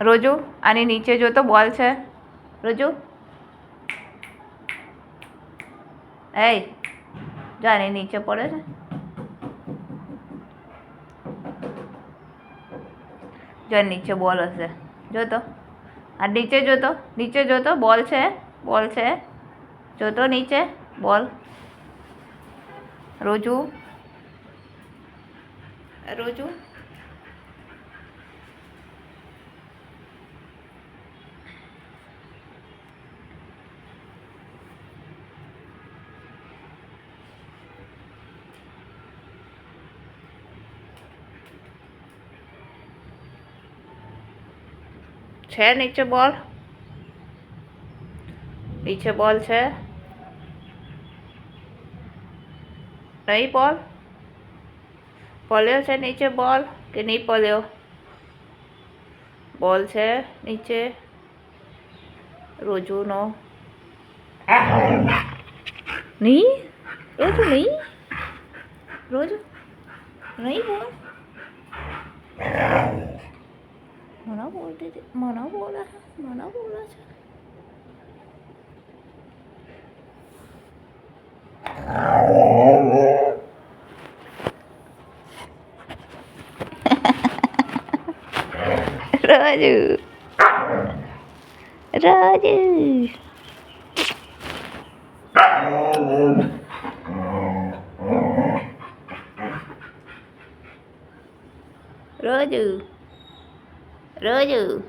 રોજુ આની નીચે જો તો બોલ છે. રોજુ એ જો આની નીચે પડે છે. જો નીચે બોલ હશે. જો તો આ નીચે જો તો બોલ છે. બોલ છે. જો તો નીચે બોલ. રોજુ રોજુ છે નીચે બોલ. નીચે બોલ છે. નહીં બોલ. પડ્યો છે નીચે બોલ કે નહીં પડ્યો? બોલ છે નીચે રોજુનો. નહીં રોજુ નહીં. રોજુ નહીં બોલ. મને બોલતી હતી. મને બોલે છે. Roju. Roju.